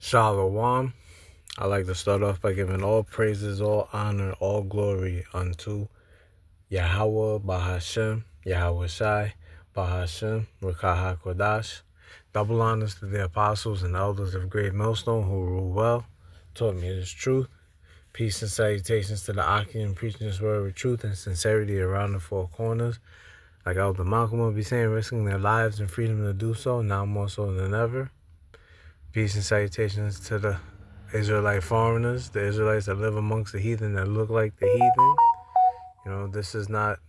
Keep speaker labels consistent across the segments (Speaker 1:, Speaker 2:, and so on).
Speaker 1: Shalom. I like to start off by giving all praises, all honor, all glory unto Yahweh Bahashem, Yahweh Shai, Bahashem, Rakah HaKodash. Double honors to the apostles and elders of Great Millstone who rule well, taught me His truth. Peace and salutations to the Akim preaching His word with truth and sincerity around the four corners. Like Elder Malcolm will be saying, risking their lives and freedom to do so, now more so than ever. Peace and salutations to the Israelite foreigners, the Israelites that live amongst the heathen that look like the heathen. You know, this is not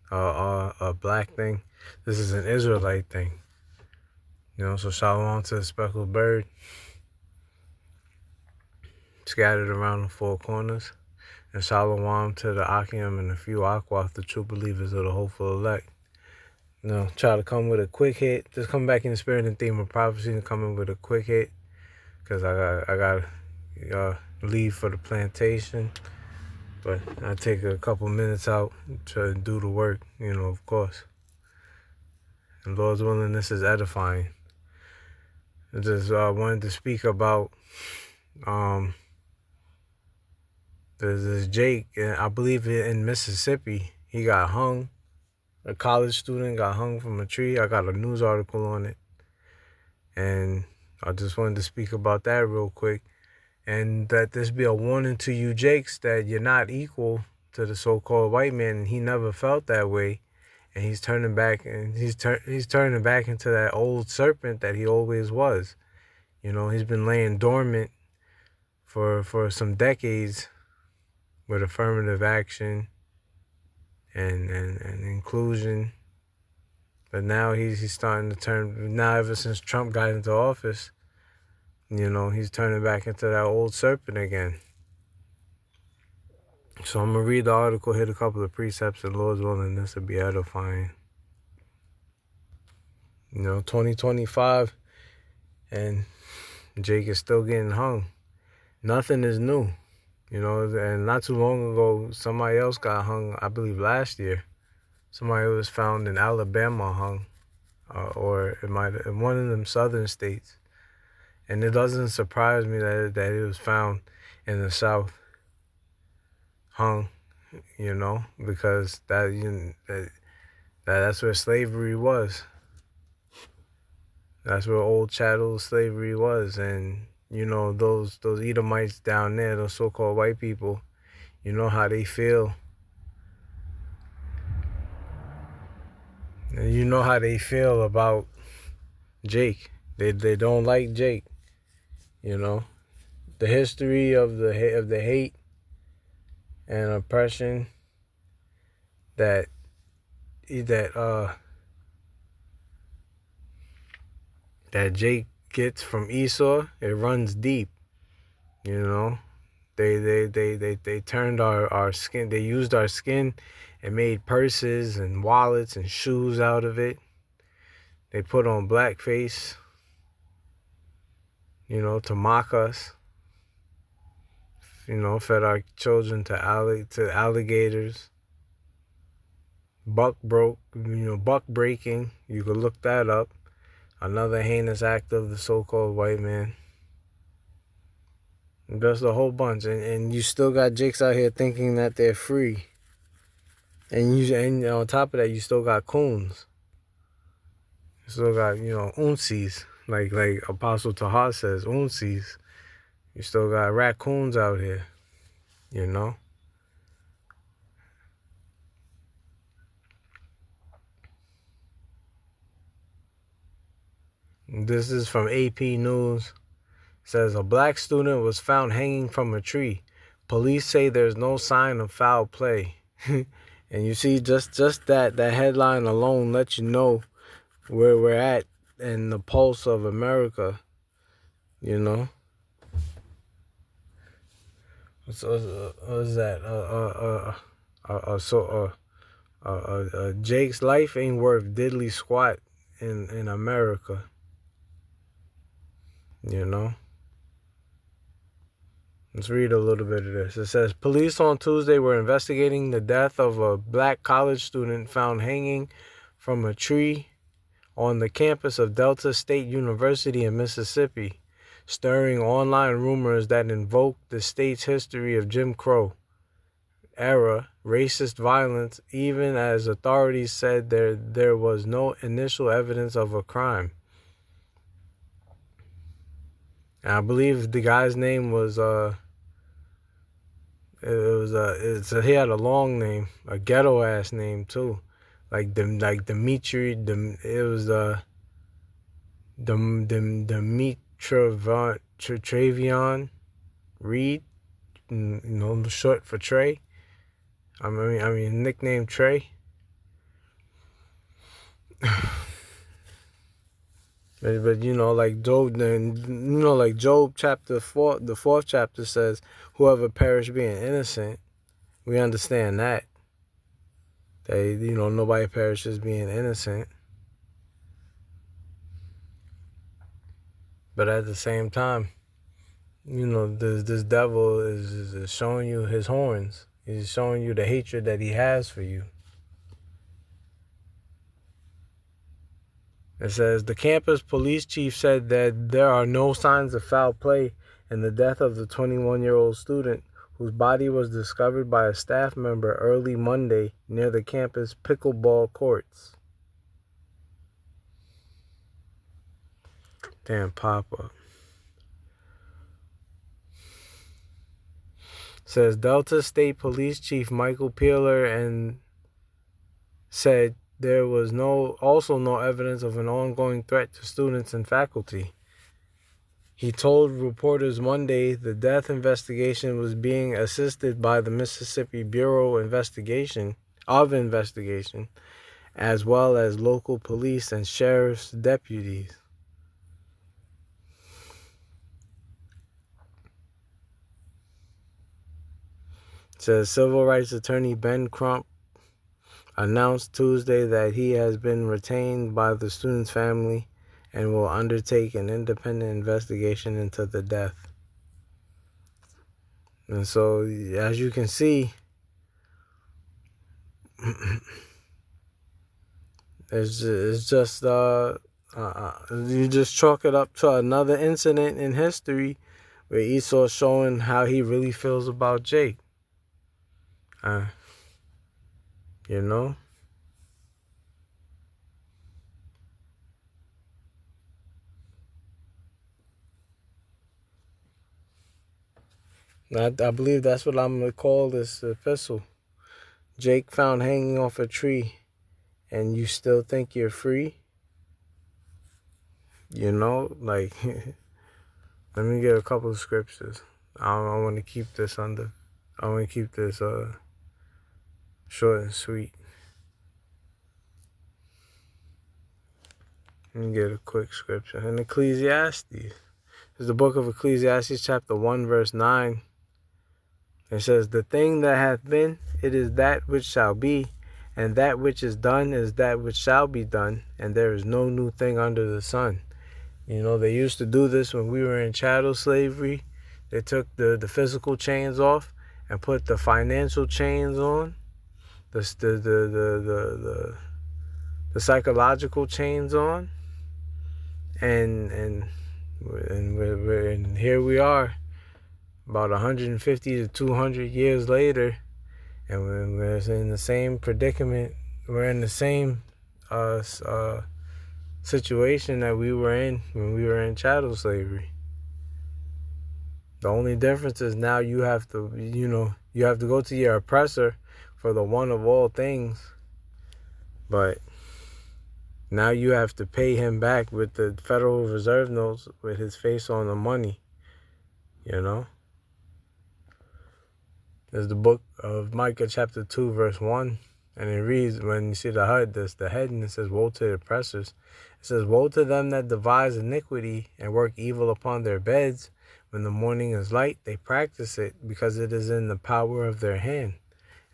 Speaker 1: a black thing. This is an Israelite thing. You know, so shalom to the speckled bird scattered around the four corners. And shalom to the Akim and the few Aquath, the true believers of the hopeful elect. You know, try to come with a quick hit. Just come back in the spirit and theme of prophecy and come in with a quick hit. Because I got leave for the plantation, but I take a couple minutes out to do the work, you know, of course. And Lord's willing, this is edifying. I just wanted to speak about there's this Jake, I believe in Mississippi. He got hung. A college student got hung from a tree. I got a news article on it, and I just wanted to speak about that real quick. And that this be a warning to you Jakes that you're not equal to the so-called white man, and he never felt that way. And he's turning back, and he's turning back into that old serpent that he always was. You know, he's been laying dormant for some decades with affirmative action and inclusion. But now he's starting to turn, now ever since Trump got into office, you know, he's turning back into that old serpent again. So I'm going to read the article, hit a couple of precepts, and Lord's willing, this will be edifying. You know, 2025, and Jake is still getting hung. Nothing is new. You know, and not too long ago, somebody else got hung, I believe last year. Somebody was found in Alabama hung, or it might in one of them southern states. And it doesn't surprise me that it was found in the South, hung, you know, because that's where slavery was. That's where old chattel slavery was. And, you know, those Edomites down there, those so-called white people, you know how they feel. And you know how they feel about Jake. They don't like Jake. You know, the history of the hate and oppression that Jake gets from Esau, it runs deep. You know, they turned our skin. They used our skin and made purses and wallets and shoes out of it. They put on blackface, you know, to mock us. You know, fed our children to alligators. Buck breaking. You could look that up. Another heinous act of the so-called white man. And just a whole bunch. And you still got Jakes out here thinking that they're free. And on top of that, you still got coons. You still got, you know, unsies. Like Apostle Tahar says, unsies. You still got raccoons out here, you know? This is from AP News. It says, a black student was found hanging from a tree. Police say there's no sign of foul play. And you see, just that headline alone lets you know where we're at in the pulse of America, you know? What is that? Jake's life ain't worth diddly squat in America. You know? Let's read a little bit of this. It says, police on Tuesday were investigating the death of a black college student found hanging from a tree on the campus of Delta State University in Mississippi. stirring online rumors that invoke the state's history of Jim Crow era racist violence, even as authorities said there was no initial evidence of a crime. And I believe the guy's name was he had a long name, a ghetto ass name too, like Dimitri. It was Travion Reed, short for Trey. I mean, nickname Trey. But like Job, like Job chapter 4, the 4th chapter says, whoever perish being innocent. We understand that nobody perishes being innocent. But at the same time, this devil is showing you his horns. He's showing you the hatred that he has for you. It says, the campus police chief said that there are no signs of foul play in the death of the 21-year-old student whose body was discovered by a staff member early Monday near the campus pickleball courts. Damn pop-up. Says Delta State Police Chief Michael Peeler and said there was also no evidence of an ongoing threat to students and faculty. He told reporters Monday the death investigation was being assisted by the Mississippi Bureau of Investigation, as well as local police and sheriff's deputies. It says civil rights attorney Ben Crump announced Tuesday that he has been retained by the student's family and will undertake an independent investigation into the death. And so, as you can see, it's just you just chalk it up to another incident in history where Esau's showing how he really feels about Jake. You know? I believe that's what I'm going to call this epistle. Jake found hanging off a tree, and you still think you're free? Like, let me get a couple of scriptures. I want to keep this short and sweet. Let me get a quick scripture. In Ecclesiastes, it's the book of Ecclesiastes, chapter 1, verse 9. It says, the thing that hath been, it is that which shall be, and that which is done is that which shall be done, and there is no new thing under the sun. They used to do this when we were in chattel slavery. They took the physical chains off and put the financial chains on, the psychological chains on, and here we are, about 150 to 200 years later, and we're in the same predicament. We're in the same situation that we were in when we were in chattel slavery. The only difference is now you have to go to your oppressor for the one of all things, but now you have to pay him back with the Federal Reserve notes with his face on the money. There's the book of Micah chapter 2 verse 1, and it reads, when you see the head, and it says, woe to the oppressors. It says, woe to them that devise iniquity and work evil upon their beds. When the morning is light, they practice it, because it is in the power of their hand.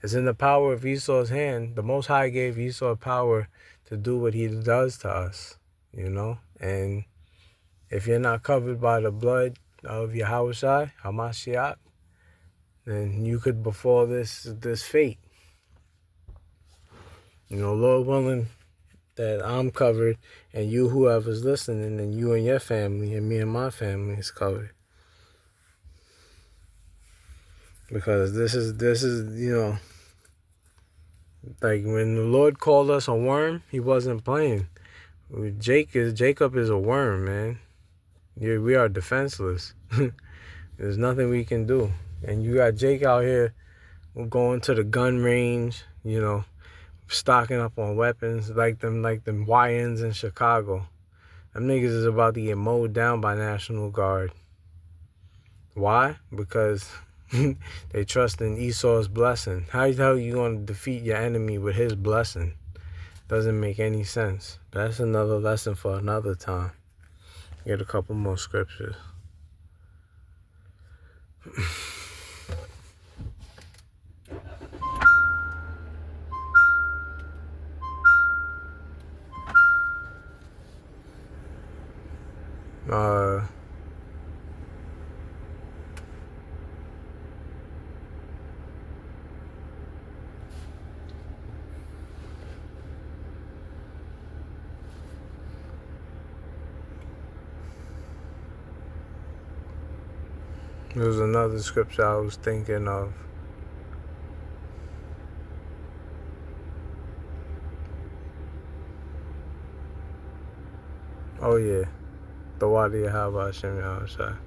Speaker 1: It's in the power of Esau's hand. The Most High gave Esau power to do what he does to us, And if you're not covered by the blood of Yahushua, Hamashiach, then you could befall this fate. Lord willing, that I'm covered, and you, whoever's listening, and you and your family, and me and my family is covered. Because this is, like when the Lord called us a worm, he wasn't playing. Jacob is a worm, man. We are defenseless. There's nothing we can do. And you got Jake out here going to the gun range, stocking up on weapons like them YNs in Chicago. Them niggas is about to get mowed down by National Guard. Why? Because they trust in Esau's blessing. How the hell you going to defeat your enemy with his blessing? Doesn't make any sense. That's another lesson for another time. Get a couple more scriptures. There was another scripture I was thinking of. Oh yeah, the Wadi Yahweh Hashem Yahushua.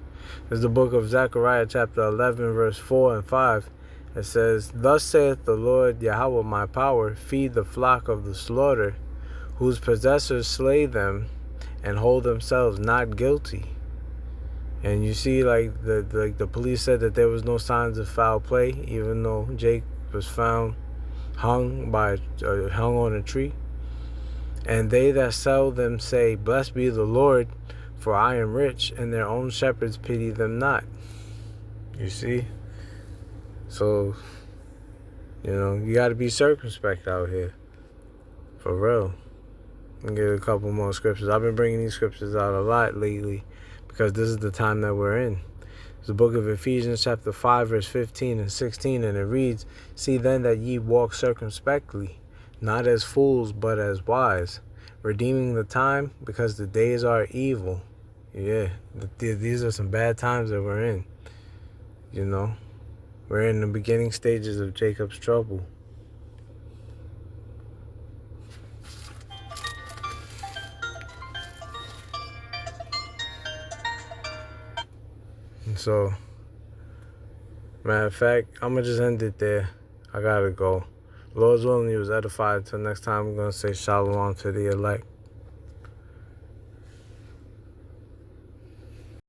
Speaker 1: It's the book of Zechariah chapter 11 verse 4 and 5. It says, "Thus saith the Lord Yahweh my power, feed the flock of the slaughter, whose possessors slay them and hold themselves not guilty." And you see, like the police said that there was no signs of foul play, even though Jake was found hung on a tree. And they that sell them say, "Blessed be the Lord, for I am rich, and their own shepherds pity them not." You see? So, you got to be circumspect out here. For real. I'll get a couple more scriptures. I've been bringing these scriptures out a lot lately because this is the time that we're in. It's the book of Ephesians chapter 5 verse 15 and 16, and it reads, "See then that ye walk circumspectly, not as fools but as wise, redeeming the time, because the days are evil." Yeah, these are some bad times that we're in. We're in the beginning stages of Jacob's trouble. And so, matter of fact, I'm going to just end it there. I got to go. Lord's willing, you was edified. Until next time, I'm going to say shalom to the elect.